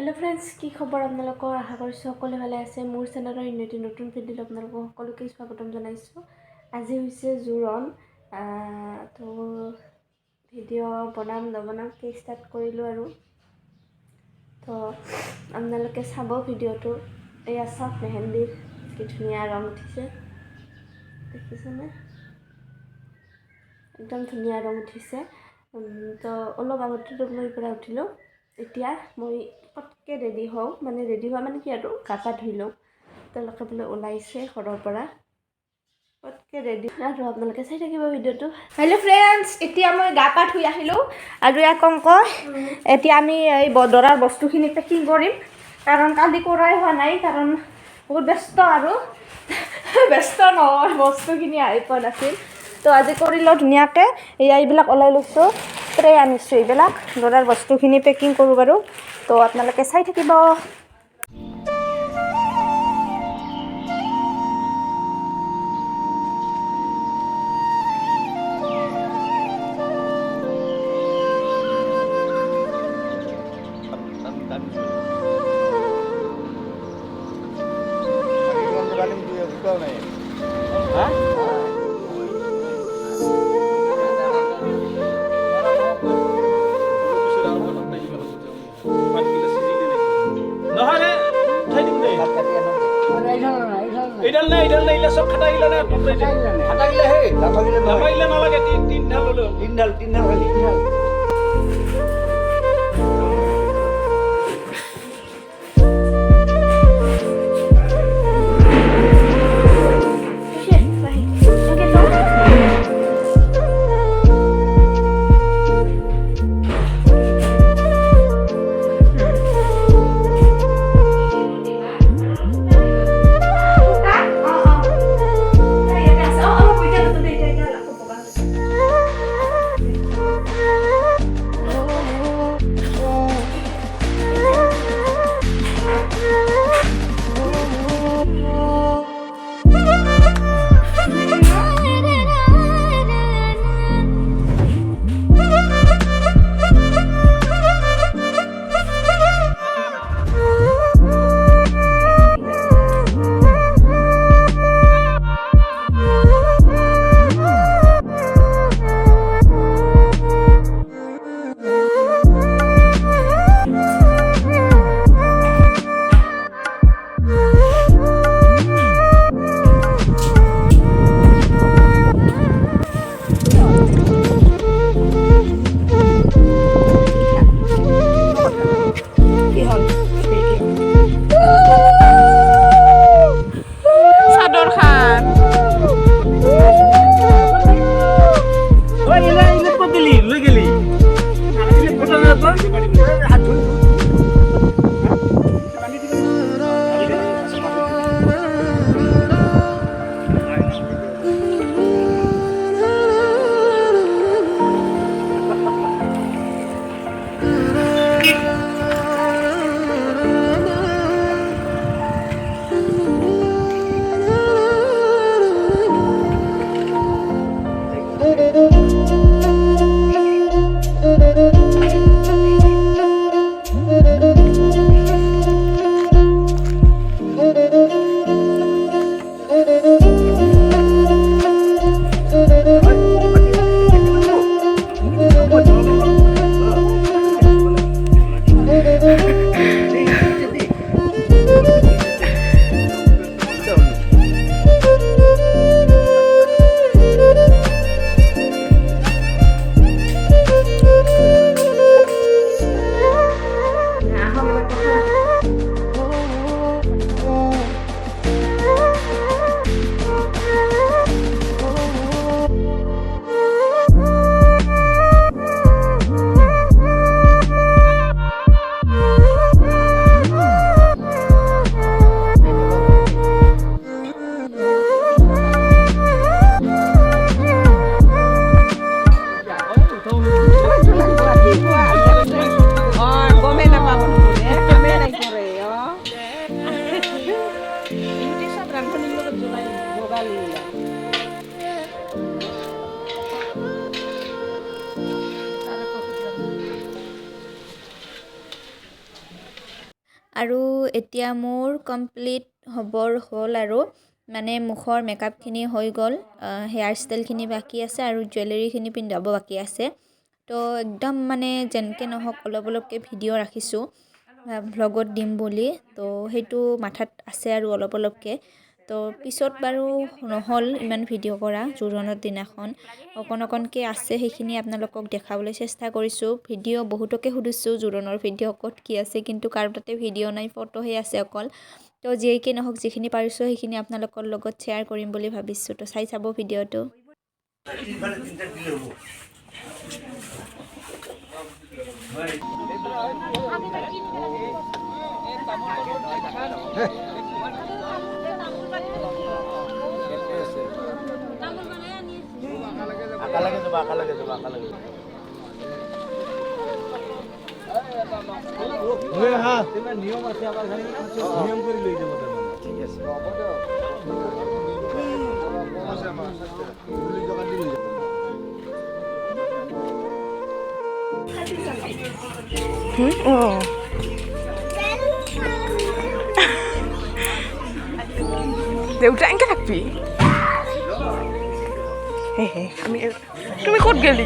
Hello' friends, কি খবৰ আপোনালোকৰ? আশা কৰিছোঁ সকলোৱে ভালে আছে। মোৰ চেনেলৰ এটি নতুন ভিডিঅ'ত আপোনালোকক সকলোকে স্বাগতম জনাইছোঁ। আজি হৈছে জোৰণ। তো ভিডিঅ' বনাম নবনামকৈ ষ্টাৰ্ট কৰিলোঁ আৰু তো আপোনালোকে চাব ভিডিঅ'টো। এয়া চাওক মেহেন্দিৰ কি ধুনীয়া ৰং উঠিছে, দেখিছেনে? একদম ধুনীয়া ৰং উঠিছে। তো অলপ আগতে টোপনিৰ পৰা উঠিলোঁ। এতিয়া মই পটকৈ ৰেডি হওঁ, ৰেডি হোৱা কি আৰু গা পা ধুই লওঁ। তেওঁলোকে বোলে ওলাইছে ঘৰৰ পৰা, পটকৈ ৰেডি আৰু আপোনালোকে চাই থাকিব ভিডিঅ'টো। হেল্ল' ফ্ৰেণ্ডছ, এতিয়া মই গা পা ধুই আহিলোঁ আৰু ইয়াক কওঁ এতিয়া আমি এই দৰাৰ বস্তুখিনি পেকিং কৰিম, কাৰণ কালি কৰাই হোৱা নাই, কাৰণ বহুত ব্যস্ত আৰু ব্যস্ত নহয়, বস্তুখিনি আহি পোৱা নাছিল। তো আজি কৰি লওঁ ধুনীয়াকৈ। এইবিলাক ওলাই লৈছোঁ, ট্ৰে আনিছোঁ, এইবিলাক দৰাৰ বস্তুখিনি পেকিং কৰোঁ বাৰু। তো আপোনালোকে চাই থাকিব। ইডাল নাই ইলা সব খাটা গিলা না খাটা গিলা হে লাম্বা গিলা না লাগে তিন ঢাল হলো তিন ঢাল খালি আৰু এতিয়া মোৰ কমপ্লিট হ'ল আৰু মানে মুখৰ মেকআপখিনি হৈ গ'ল হেয়াৰ ষ্টাইলখিনি বাকী আছে আৰু জুৱেলাৰীখিনি পিন্ধাব বাকী আছে তো একদম মানে যেনেকৈ নহওক অলপকৈ ভিডিঅ' ৰাখিছোঁ ভ্লগত দিম বুলি তো সেইটো মাথাত আছে আৰু অলপকৈ তো পিছত বাৰু নহ'ল ইমান ভিডিঅ' কৰা জোৰোণৰ দিনাখন অকণকৈ আছে সেইখিনি আপোনালোকক দেখাবলৈ চেষ্টা কৰিছোঁ ভিডিঅ' বহুতকে সুধিছোঁ জোৰোণৰ ভিডিঅ' ক'ত কি আছে কিন্তু কাৰো তাতে ভিডিঅ' নাই ফটোহে আছে অকল তো যিয়েই নহওক যিখিনি পাৰিছোঁ সেইখিনি আপোনালোকৰ লগত শ্বেয়াৰ কৰিম বুলি ভাবিছোঁ তো চাই চাব ভিডিঅ'টো আকালকে যাবা নিয়ম আছে আমাৰ নিয়ম কৰি লৈ যাব ঠিক আছে দেউতা এনেকে থাকবি আমি তুমি ক'ত গেলি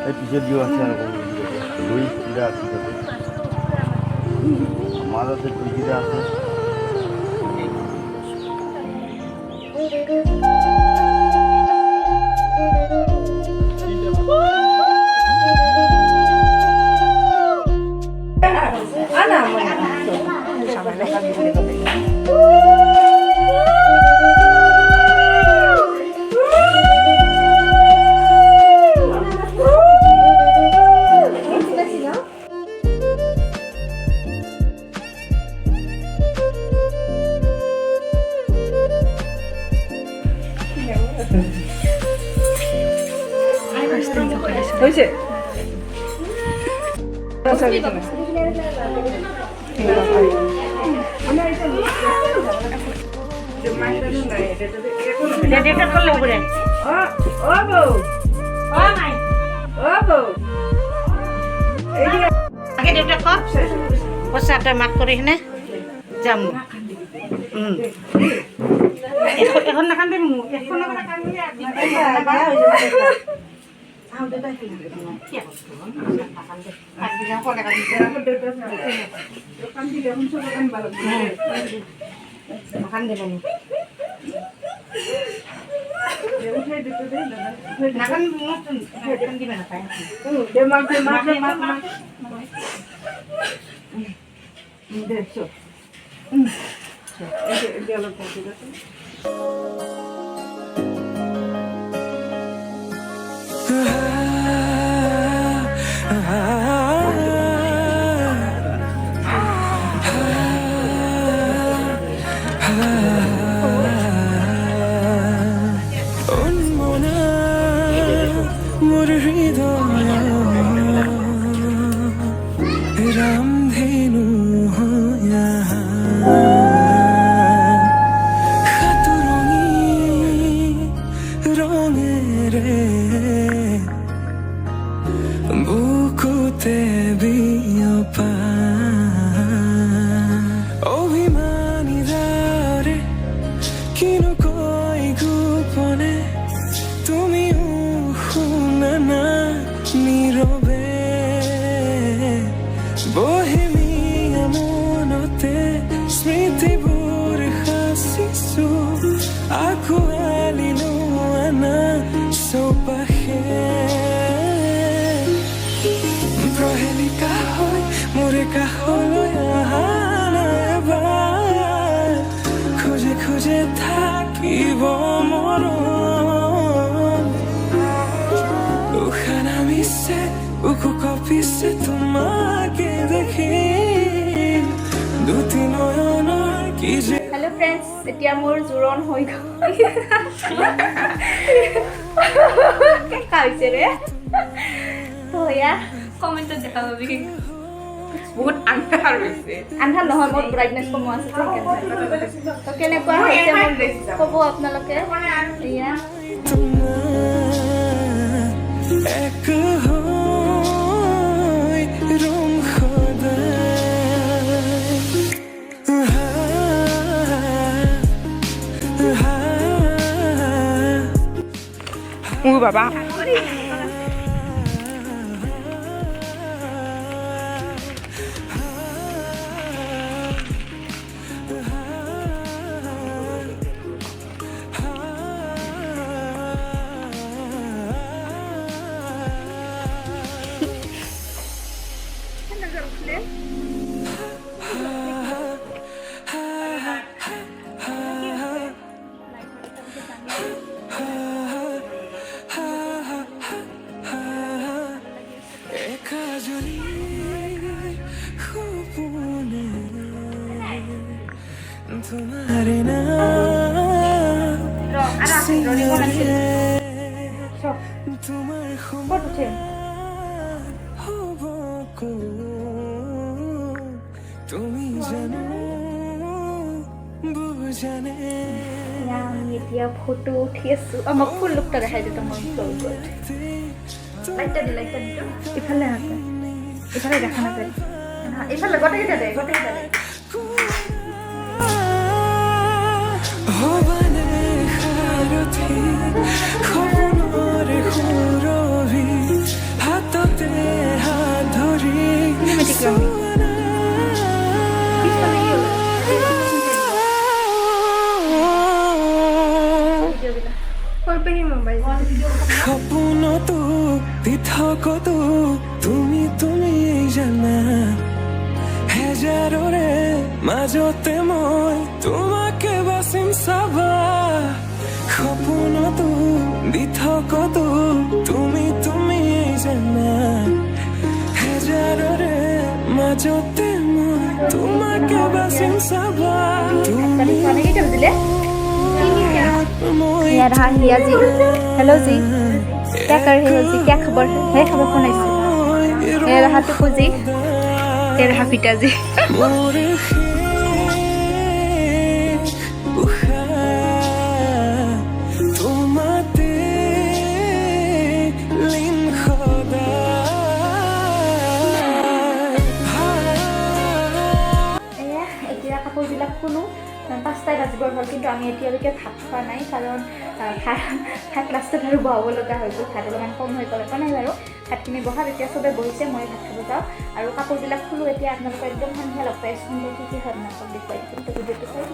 এই পিছে দিও আছে আৰু দুই কিটা আছে মাজতে দুই কিটা আছে হয়েছে পইচাটা মাক কৰি কিনে যাম এখন নাকান্দে এখন যে থাকিব মৰণ উশাহ নামিছে উকু কঁপিছে তোমাকে দেখি দুটি নয়নৰ কি যে হেল্ল' ফ্ৰেণ্ডছ, এতিয়া মোৰ জোৰণ হৈ গ'ল। কেনেকুৱা হৈছে ৰে? তো এয়া কমেণ্টত দেখা পাবি। বহুত আন্ধাৰ হৈছে আন্ধাৰ নহয়, মোৰ ব্ৰাইটনেছ কমোৱা আছে যে সেইকাৰণে। তো কেনেকুৱা হৈছে মোক ক'ব আপোনালোকে। এয়া এক হৈ ৰং মোৰ বাবা একাজনী সপোনে তোমাৰে নাম তোমাৰ হ'ব তুমি জানো বুজানে আমি এতিয়া ফটো উঠি আছোঁ। মোক ফুল লুকটা দেখাই দিওঁ মই লাইটটা দি ইফালে আছে, ইফালে দেখা নাযায়, ইফালে গোটেইকেইটা দে গোটেইকেইটা দে। হবানে সাৰথি সপোনৰে সুৰভি হাততে হাত ধৰি সপোনতো পৃথকতো তুমি তুমি জানা হেজাৰৰে মাজতে মই তোমাকে বাচিম চাবা সপোনতো পৃথকতো তুমি তুমি জানা হেজাৰৰে মাজতে মই তোমাকে বাচিম চাবা তুমি या रहा हिया जी। हेलो जी, क्या कर रहे हो जी? क्या खबर है? खबर कौन है? ये रहा टुकु जी, ये रहा पिता जी। মোৰে তোমাতে লীন এতিয়া কাপোৰবিলাক খুলোঁ। 5টাই বাজিবৰ হ'ল, কিন্তু আমি এতিয়ালৈকে ভাত খোৱা নাই, কাৰণ ভাত লাষ্টত আৰু বহাব লগা হৈ গ'ল। ভাত অলপমান কম হৈ গ'ল, একো নাই বাৰু। ভাতখিনি বহাত এতিয়া চবে বহিছে, মই ভাত খাব যাওঁ আৰু কাপোৰবিলাক খোলোঁ। এতিয়া আপোনালোকে একদম সন্ধিয়া লগ পাই আছোঁ। কি কি হয় আপোনালোকক দেখুৱাই দিম, তো ভিডিঅ'টো চাই